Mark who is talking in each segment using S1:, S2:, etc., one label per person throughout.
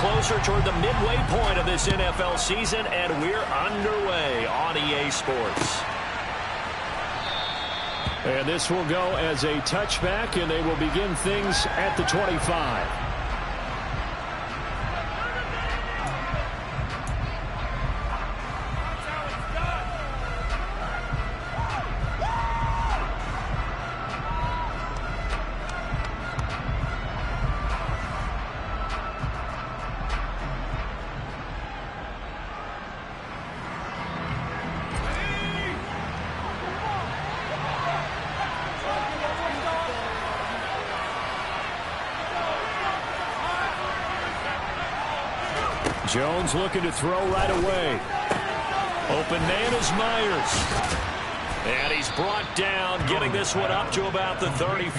S1: closer toward the midway point of this NFL season, and we're underway on EA Sports.
S2: And this will go as a touchback, and they will begin things at the 25. Jones looking to throw right away. Open man is Myers. And he's brought down, getting this one up to about the 35.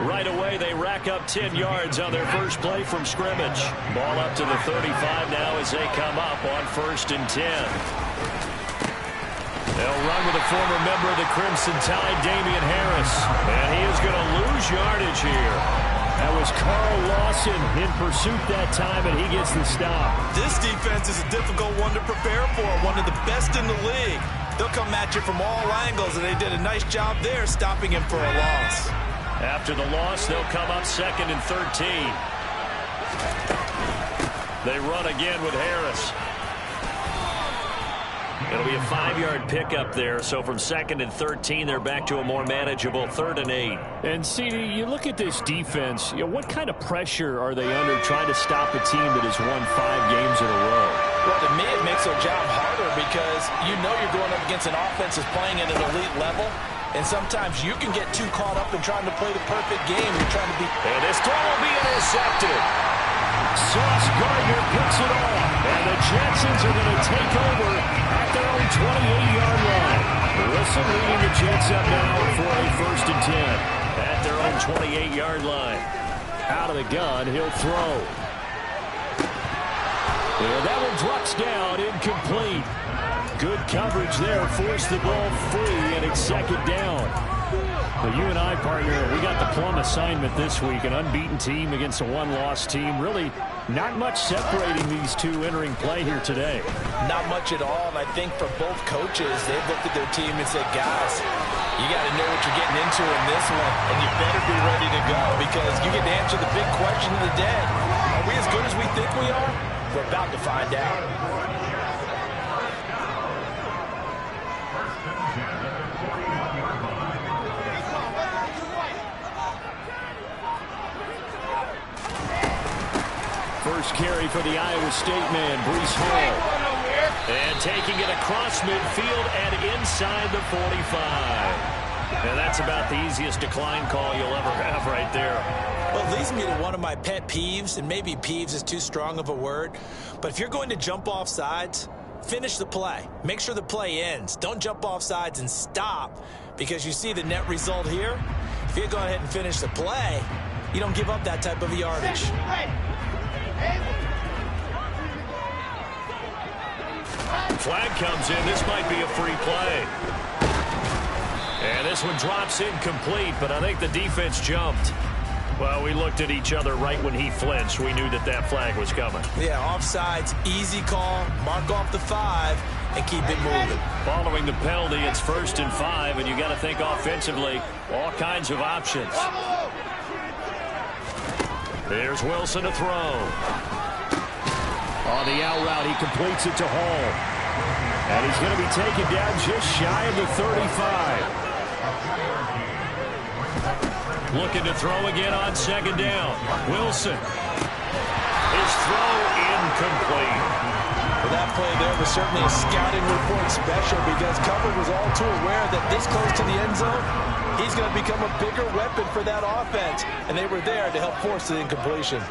S2: Right away, they rack up 10 yards on their first play from scrimmage. Ball up to the 35 now as they come up on 1st and 10. They'll run with a former member of the Crimson Tide, Damian Harris. And he is going to lose yardage here. That was Carl Lawson in pursuit that time, and he gets the stop.
S3: This defense is a difficult one to prepare for, one of the best in the league. They'll come at you from all angles, and they did a nice job there stopping him for a loss.
S1: After the loss, they'll come up 2nd and 13. They run again with Harris. It'll be a 5-yard pickup there, so from 2nd and 13, they're back to a more manageable 3rd and 8.
S2: And, CD, you look at this defense, what kind of pressure are they under trying to stop a team that has won 5 games in a row?
S3: Well, to me, it makes their job harder because you know you're going up against an offense that's playing at an elite level, and sometimes you can get too caught up in trying to play the perfect game. You're trying to be...
S1: And this throw will be intercepted.
S2: Sauce Gardner puts it on, and the Jetsons are going to take over at their own 28-yard line. Wilson leading the Jets up now for a 1st and 10.
S1: At their own 28-yard line.
S2: Out of the gun, he'll throw. And that one drops down, incomplete. Good coverage there, forced the ball free, and it's 2nd down. Well, you and I, partner, we got the plum assignment this week, an unbeaten team against a one-loss team. Really not much separating these two entering play here today.
S3: Not much at all, and I think for both coaches, they've looked at their team and said, guys, you got to know what you're getting into in this one, and you better be ready to go because you get to answer the big question of the day. Are we as good as we think we are? We're about to find out.
S2: First carry for the Iowa State man, Breece Hall.
S1: And taking it across midfield and inside the 45. And that's about the easiest decline call you'll ever have right there.
S3: Well, it leads me to one of my pet peeves, and maybe peeves is too strong of a word, but if you're going to jump off sides, finish the play. Make sure the play ends. Don't jump off sides and stop, because you see the net result here. If you go ahead and finish the play, you don't give up that type of yardage.
S1: Flag comes in. This might be a free play. And this one drops incomplete, but I think the defense jumped. Well, we looked at each other right when he flinched. We knew that that flag was coming.
S3: Yeah, offsides, easy call. Mark off the 5 and keep it moving.
S1: Following the penalty, it's 1st and 5, and you got to think offensively, all kinds of options. There's Wilson to throw.
S2: On the out route, he completes it to Hall. And he's going to be taken down just shy of the 35.
S1: Looking to throw again on 2nd down. Wilson. His throw incomplete.
S3: Well, that play there was certainly a scouting report special because cover was all too aware that this close to the end zone, he's going to become a bigger weapon for that offense. And they were there to help force the incompletion.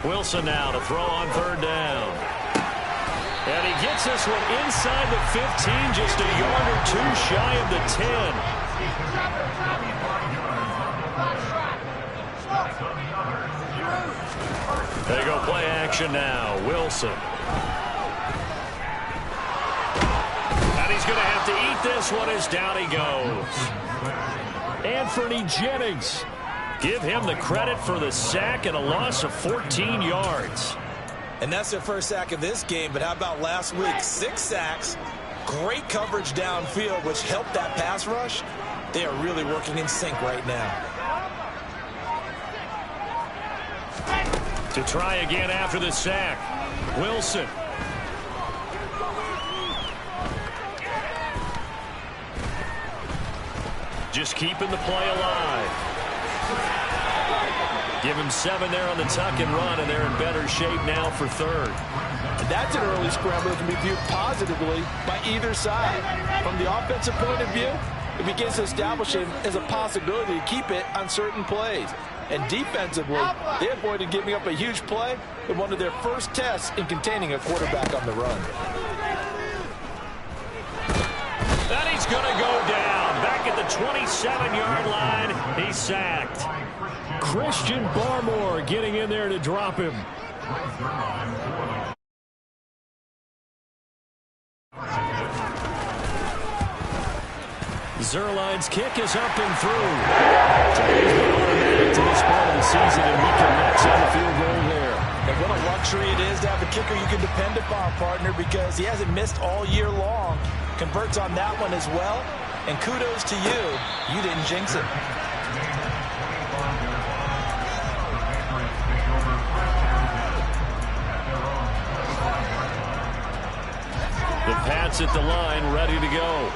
S1: Wilson now to throw on 3rd down. And he gets this one inside the 15, just a yard or 2 shy of the 10. They go play action now. Wilson. And he's going to have to eat this one as down he goes.
S2: Anthony Jennings.
S1: Give him the credit for the sack and a loss of 14 yards.
S3: And that's their first sack of this game, but how about last week? 6 sacks, great coverage downfield, which helped that pass rush. They are really working in sync right now.
S1: To try again after the sack, Wilson. Just keeping the play alive. Give him 7 there on the tuck and run, and they're in better shape now for third.
S4: And that's an early scramble that can be viewed positively by either side. From the offensive point of view, it begins to establish it as a possibility to keep it on certain plays. And defensively, they avoided giving up a huge play in one of their first tests in containing a quarterback on the run.
S1: And he's going to go down. Back at the 27-yard line, he's sacked.
S2: Christian Barmore getting in there to drop him. Zerline's kick is up and through. So he's been automatic to this part of the season, and he can match on the field goal there.
S3: And what a luxury it is to have a kicker you can depend upon, partner, because he hasn't missed all year long. Converts on that one as well. And kudos to you. You didn't jinx it.
S2: The Pats at the line, ready to go.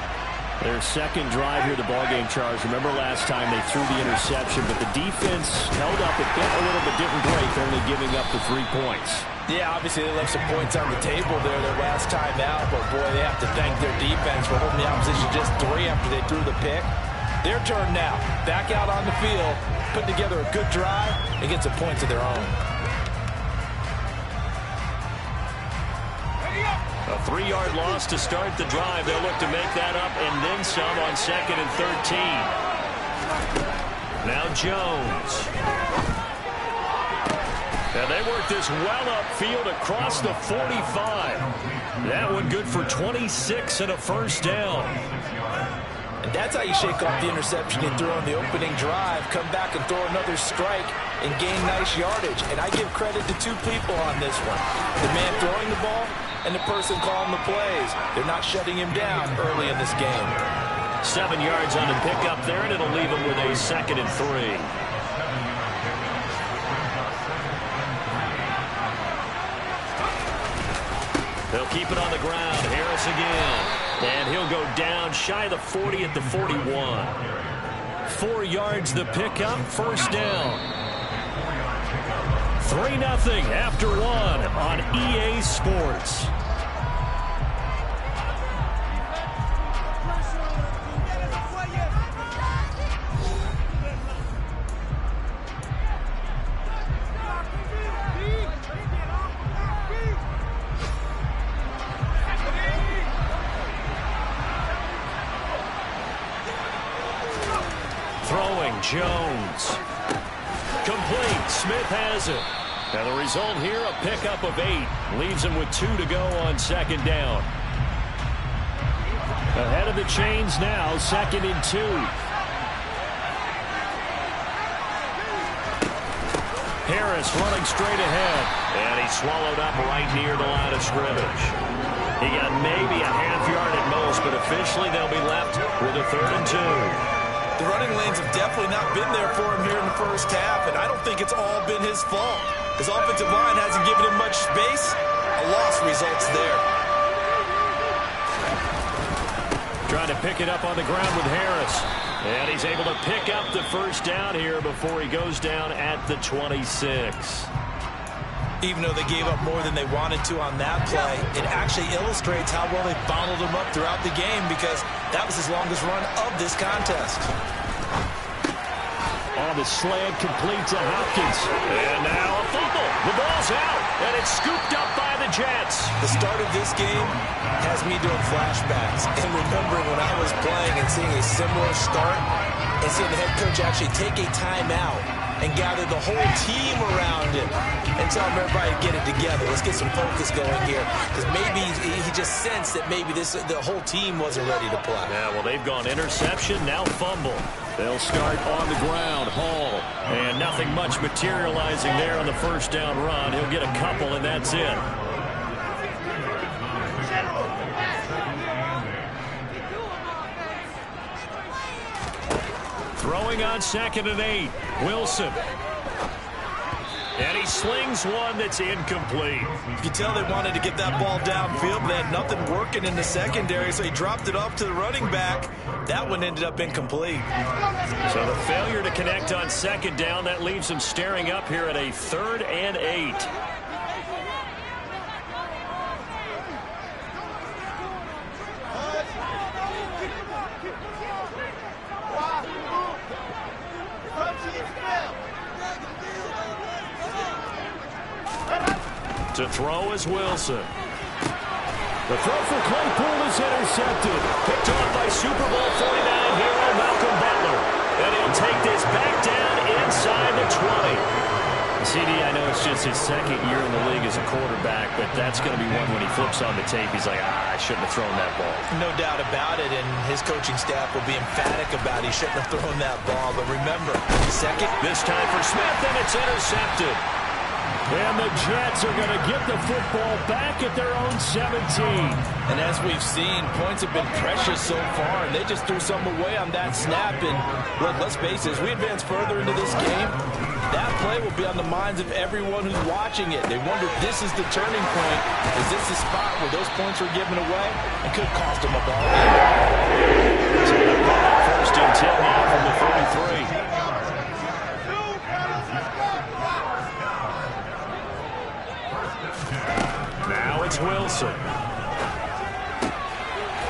S2: Their second drive here, the ballgame charge. Remember last time they threw the interception, but the defense held up a little bit different break, only giving up the 3 points.
S3: Yeah, obviously they left some points on the table there their last time out, but boy, they have to thank their defense for holding the opposition just 3 after they threw the pick. Their turn now. Back out on the field, put together a good drive, and get some points of their own.
S1: A 3-yard loss to start the drive. They'll look to make that up and then some on 2nd and 13. Now Jones. And they work this well upfield across the 45. That one good for 26 and a first down.
S3: And that's how you shake off the interception you threw on the opening drive. Come back and throw another strike and gain nice yardage. And I give credit to 2 people on this one. The man throwing the ball and the person calling the plays. They're not shutting him down early in this game.
S1: 7 yards on the pickup there, and it'll leave him with a 2nd and 3. They'll keep it on the ground. Harris again. And he'll go down shy of the 40 at the 41.
S2: 4 yards the pickup, first down. 3-0 after 1 on EA Sports.
S1: Jones. Complete. Smith has it. And the result here, a pickup of 8. Leaves him with 2 to go on 2nd down.
S2: Ahead of the chains now, 2nd and 2.
S1: Harris running straight ahead. And he's swallowed up right near the line of scrimmage. He got maybe a half yard at most, but officially they'll be left with a 3rd and 2.
S3: The running lanes have definitely not been there for him here in the first half, and I don't think it's all been his fault. His offensive line hasn't given him much space. A loss results there.
S1: Trying to pick it up on the ground with Harris. And he's able to pick up the first down here before he goes down at the 26.
S3: Even though they gave up more than they wanted to on that play, it actually illustrates how well they bottled him up throughout the game, because that was his longest run of this contest.
S2: On the slant, complete to Hopkins.
S1: And now a fumble. The ball's out, and it's scooped up by the Jets.
S3: The start of this game has me doing flashbacks and remembering when I was playing and seeing a similar start and seeing the head coach actually take a timeout and gather the whole team around him and tell everybody to get it together. Let's get some focus going here, because maybe he just sensed that maybe the whole team wasn't ready to play.
S1: Yeah, well, they've gone interception, now fumble. They'll start on the ground. Hall. And nothing much materializing there on the first down run. He'll get a couple, and that's it. Throwing on 2nd and 8. Wilson. And he slings one that's incomplete.
S3: You can tell they wanted to get that ball downfield, but they had nothing working in the secondary, so he dropped it off to the running back. That one ended up incomplete.
S1: So the failure to connect on 2nd down, that leaves him staring up here at a 3rd and 8. To throw is Wilson. The throw for Claypool is intercepted. Picked off by Super Bowl 49 hero Malcolm Butler. And he'll take this back down inside the 20. CD, I know it's just his 2nd year in the league as a quarterback, but that's going to be one when he flips on the tape. He's like, I shouldn't have thrown that ball.
S3: No doubt about it, and his coaching staff will be emphatic about he shouldn't have thrown that ball. But remember, 2nd.
S1: This time for Smith, and it's intercepted. And the Jets are going to get the football back at their own 17.
S4: And as we've seen, points have been precious so far, and they just threw some away on that snap. And look, let's face it, as we advance further into this game, that play will be on the minds of everyone who's watching it. They wonder, this is the turning point. Is this the spot where those points were given away? It could cost them a ball.
S1: First and 10 now from the 43. Now it's Wilson.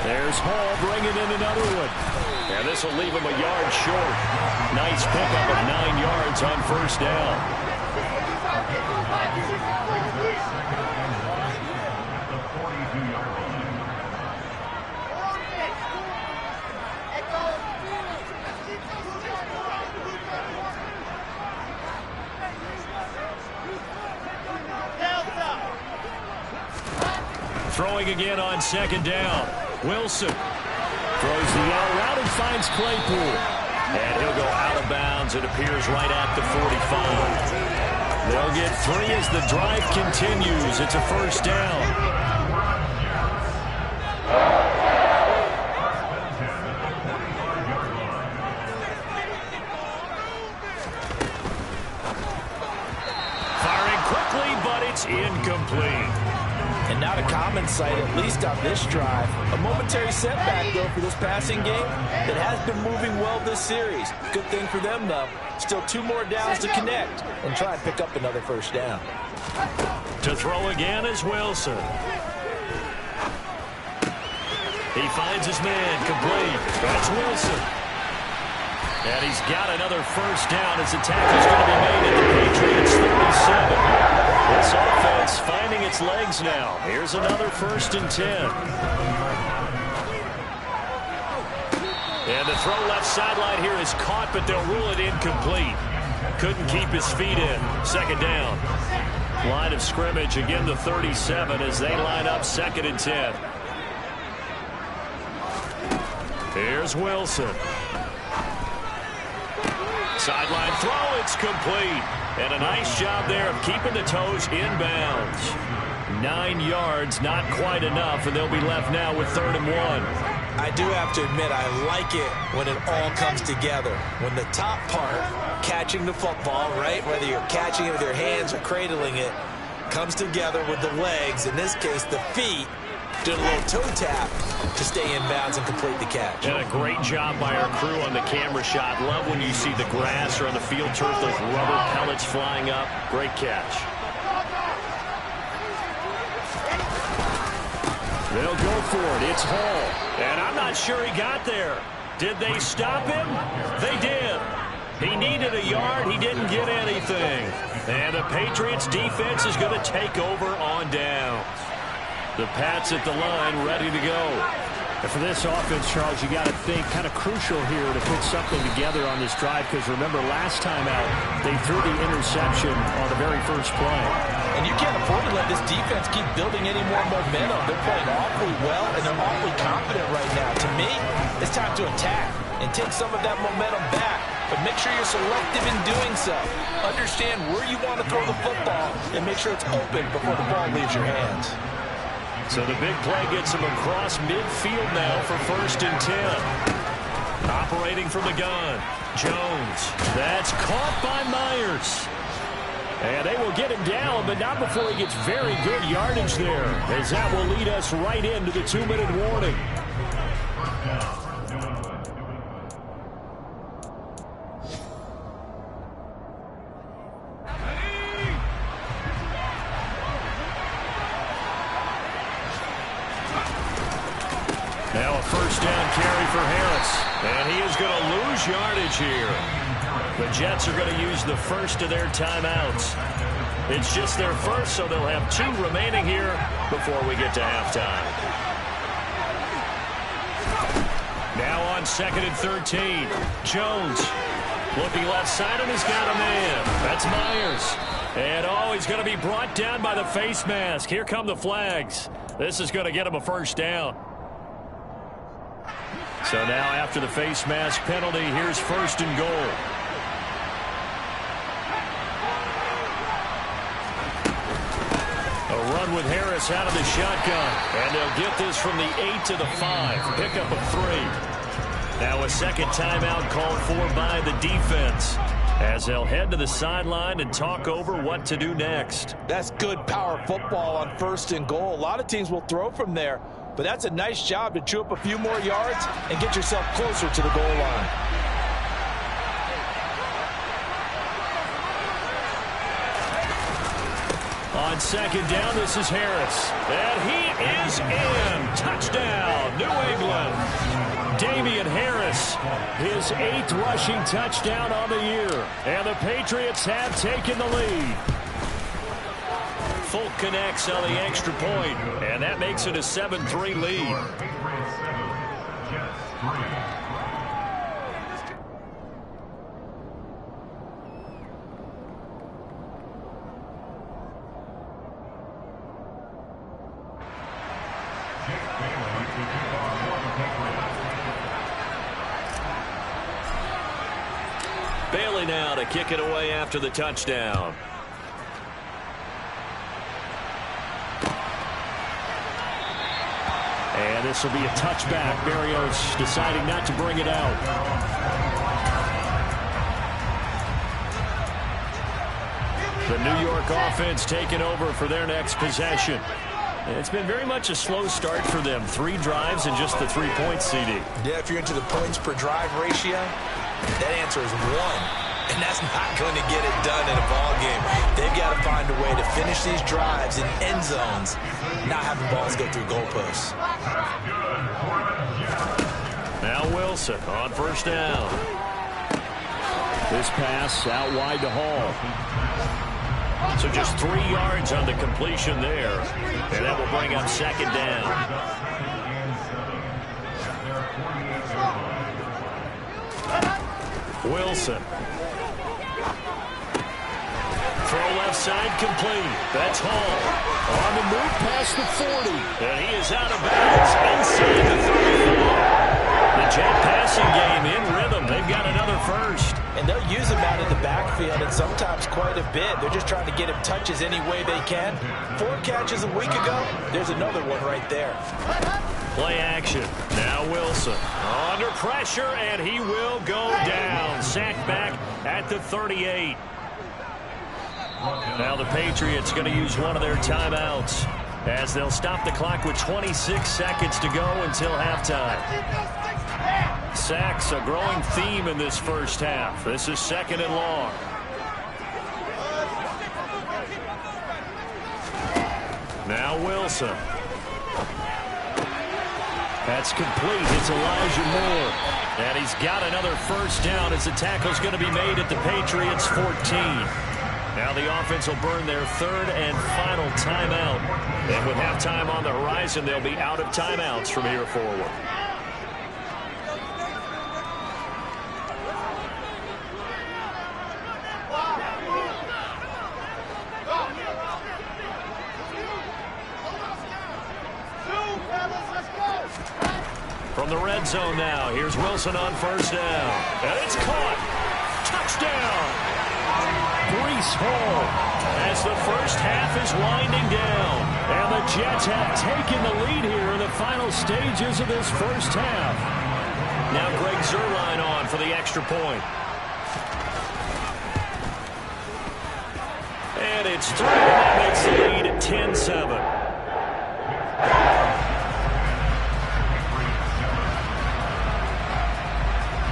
S1: There's Hall bringing in another one. And this will leave him a yard short. Nice pickup of 9 yards on first down. Throwing again on 2nd down. Wilson throws the out route and finds Claypool. And he'll go out of bounds. It appears right at the 45. They'll get 3 as the drive continues. It's a first down. Firing quickly, but it's incomplete.
S4: And not a common sight, at least on this drive. A momentary setback, though, for this passing game that has been moving well this series. Good thing for them, though. Still 2 more downs to connect and try and pick up another first down.
S1: To throw again is Wilson. He finds his man, complete. That's Wilson. And he's got another first down as the tackle's going to be made at the Patriots 37. This offense finding its legs now. Here's another 1st and 10. And the throw left sideline here is caught, but they'll rule it incomplete. Couldn't keep his feet in. 2nd down. Line of scrimmage, again the 37 as they line up 2nd and 10. Here's Wilson. Sideline throw, it's complete. And a nice job there of keeping the toes inbounds. 9 yards, not quite enough, and they'll be left now with 3rd and 1.
S3: I do have to admit, I like it when it all comes together. When the top part, catching the football, right, whether you're catching it with your hands or cradling it, comes together with the legs, in this case the feet, doing a little toe tap to stay in bounds and complete the catch.
S1: And a great job by our crew on the camera shot. Love when you see the grass or on the field turf, those rubber pellets flying up. Great catch. They'll go for it. It's Hall. And I'm not sure he got there. Did they stop him? They did. He needed a yard. He didn't get anything. And the Patriots defense is going to take over on downs. The Pats at the line ready to go.
S2: And for this offense, Charles, you got to think kind of crucial here to put something together on this drive, because remember last time out they threw the interception on the very first play.
S3: And you can't afford to let this defense keep building any more momentum. They're playing awfully well, and they're awfully confident right now. To me, it's time to attack and take some of that momentum back. But make sure you're selective in doing so. Understand where you want to throw the football and make sure it's open before the ball leaves your hands.
S1: So the big play gets him across midfield now for 1st and 10. Operating from the gun, Jones. That's caught by Myers. And they will get him down, but not before he gets very good yardage there, as that will lead us right into the 2-minute warning. Now a 1st down carry for Harris. And he is going to lose yardage here. The Jets are going to use the first of their timeouts. It's just their first, so they'll have 2 remaining here before we get to halftime. Now on 2nd and 13. Jones looking left side, and he's got a man. That's Myers. And, he's going to be brought down by the face mask. Here come the flags. This is going to get him a 1st down. So now after the face mask penalty, here's 1st and goal. A run with Harris out of the shotgun. And they'll get this from the 8 to the 5. Pickup of 3. Now a second timeout called for by the defense, as they'll head to the sideline and talk over what to do next.
S3: That's good power football on 1st and goal. A lot of teams will throw from there, but that's a nice job to chew up a few more yards and get yourself closer to the goal line.
S1: On 2nd down, this is Harris. And he is in. Touchdown, New England. Damian Harris, his 8th rushing touchdown on the year. And the Patriots have taken the lead. Folk connects on the extra point, and that makes it a 7-3 lead. Bailey now to kick it away after the touchdown.
S2: And this will be a touchback. Berrios deciding not to bring it out.
S1: The New York offense taking over for their next possession. It's been very much a slow start for them. 3 drives and just the 3 points, CD.
S3: Yeah, if you're into the points per drive ratio, that answer is 1. And that's not going to get it done in a ball game. They've got to find a way to finish these drives in end zones, not having balls go through goalposts.
S1: Now Wilson on 1st down.
S2: This pass out wide to Hall.
S1: So just 3 yards on the completion there. And that will bring up 2nd down. Wilson. Throw left side complete. That's Hall. On the move past the 40. And he is out of bounds inside the 35. The Jet passing game in rhythm. They've got another 1st.
S3: And they'll use him out of the backfield, and sometimes quite a bit. They're just trying to get him touches any way they can. 4 catches a week ago. There's another one right there.
S1: Play action. Now Wilson under pressure, and he will go down. Sacked back at the 38. Now the Patriots going to use one of their timeouts, as they'll stop the clock with 26 seconds to go until halftime. Sacks a growing theme in this first half. This is 2nd and long. Now Wilson. That's complete. It's Elijah Moore. And he's got another 1st down as the tackle's going to be made at the Patriots 14. Now the offense will burn their third and final timeout. And with halftime on the horizon, they'll be out of timeouts from here forward. From the red zone now, here's Wilson on first down. And it's caught. Touchdown. Breece Hall as the first half is winding down. And the Jets have taken the lead here in the final stages of this first half. Now Greg Zuerlein on for the extra point. And it's through. That makes the lead 10-7.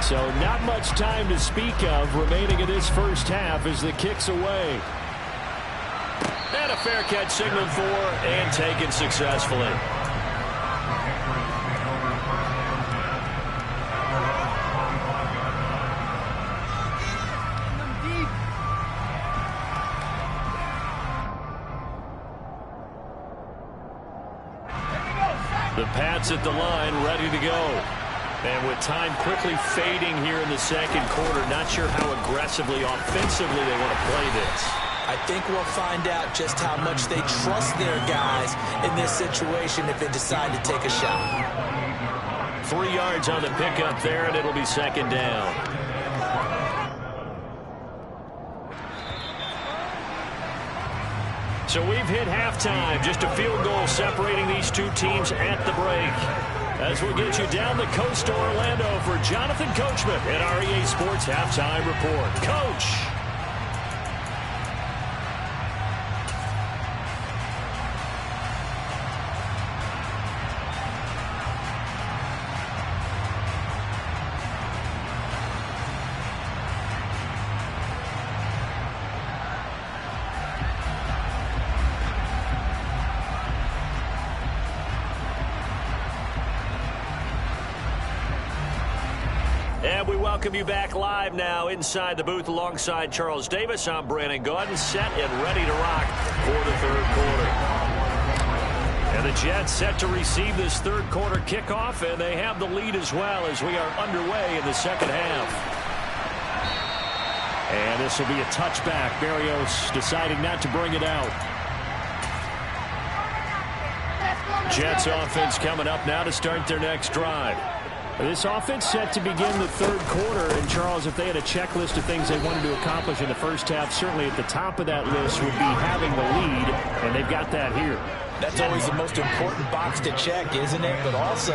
S2: So not much time to speak of remaining in this first half as the kick's away.
S1: And a fair catch signaled for and taken successfully. The Pats at the line, ready to go. And with time quickly fading here in the second quarter, not sure how aggressively, offensively they want to play this.
S3: I think we'll find out just how much they trust their guys in this situation if they decide to take a shot.
S1: 3 yards on the pickup there, and it'll be second down. So we've hit halftime. Just a field goal separating these two teams at the break. As we'll get you down the coast to Orlando for Jonathan Coachman at our EA Sports Halftime Report. Coach. And we welcome you back live now inside the booth alongside Charles Davis. I'm Brandon Gaudin, set and ready to rock for the third quarter. And the Jets set to receive this third quarter kickoff, and they have the lead as well as we are underway in the second half.
S2: And this will be a touchback. Berrios deciding not to bring it out.
S1: Jets offense coming up now to start their next drive.
S2: This offense set to begin the third quarter. And, Charles, if they had a checklist of things they wanted to accomplish in the first half, certainly at the top of that list would be having the lead, and they've got that here.
S3: That's always the most important box to check, isn't it? But also,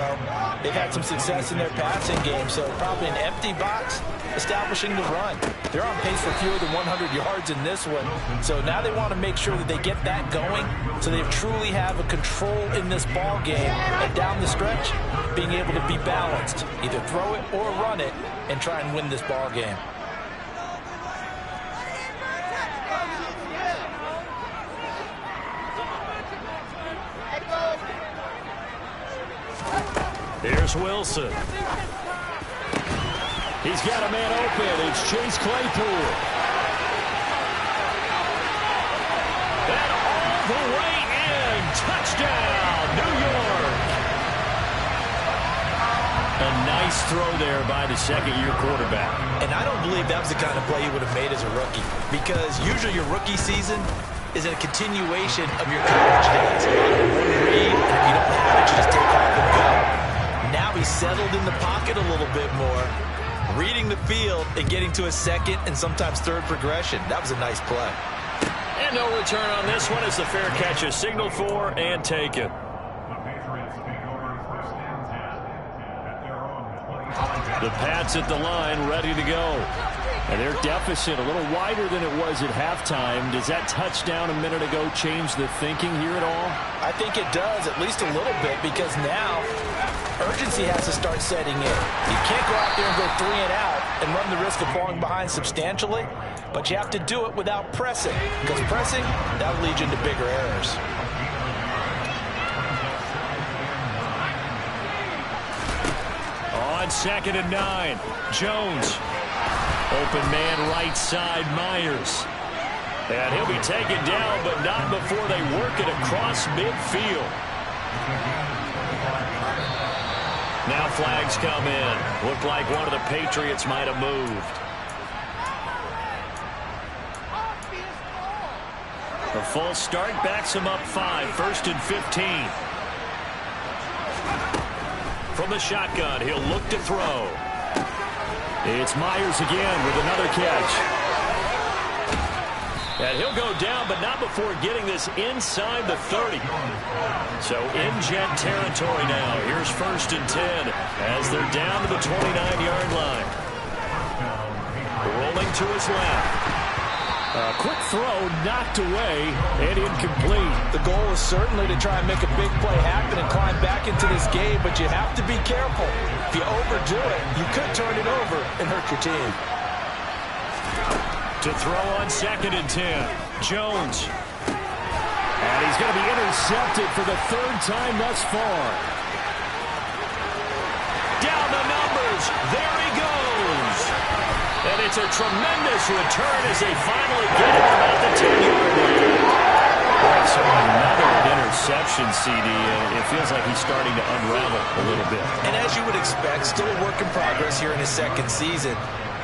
S3: they've had some success in their passing game, so probably an empty box establishing the run. They're on pace for fewer than 100 yards in this one, so now they want to make sure that they get that going so they truly have a control in this ball game, and down the stretch, being able to be balanced, either throw it or run it, and try and win this ball game.
S1: Here's Wilson. He's got a man open. It's Chase Claypool. And all the way in. Touchdown, New York. A nice throw there by the second-year quarterback.
S3: And I don't believe that was the kind of play he would have made as a rookie, because usually your rookie season is a continuation of your college days. A lot of one read, and if you don't have it, you just take off and go. Now he's settled in the pocket a little bit more, reading the field and getting to a second and sometimes third progression. That was a nice play.
S1: And no return on this one as the fair catch is signaled for and taken. The Pats at the line, ready to go.
S2: And their deficit a little wider than it was at halftime. Does that touchdown a minute ago change the thinking here at all?
S3: I think it does, at least a little bit, because now urgency has to start setting in. You can't go out there and go 3 and out and run the risk of falling behind substantially, but you have to do it without pressing, because pressing, that will lead you into bigger errors.
S1: On 2nd and 9, Jones. Open man right side, Myers. And he'll be taken down, but not before they work it across midfield. Now flags come in. Looked like one of the Patriots might have moved. The false start backs him up 5, 1st and 15. From the shotgun, he'll look to throw. It's Myers again with another catch. And he'll go down, but not before getting this inside the 30. So in jet territory now. Here's 1st and 10 as they're down to the 29-yard line. Rolling to his left. A quick throw knocked away and incomplete.
S4: The goal is certainly to try and make a big play happen and climb back into this game, but you have to be careful. If you overdo it, you could turn it over and hurt your team.
S1: To throw on 2nd and 10. Jones. And he's going to be intercepted for the 3rd time thus far. Down the numbers. There he goes. And it's a tremendous return as they finally get him about the 10-yard line. Right, so another interception, CD. It feels like he's starting to unravel a little bit.
S3: And as you would expect, still a work in progress here in his 2nd season.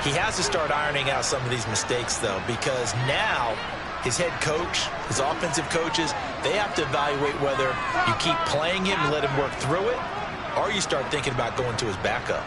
S3: He has to start ironing out some of these mistakes, though, because now his head coach, his offensive coaches, they have to evaluate whether you keep playing him and let him work through it, or you start thinking about going to his backup.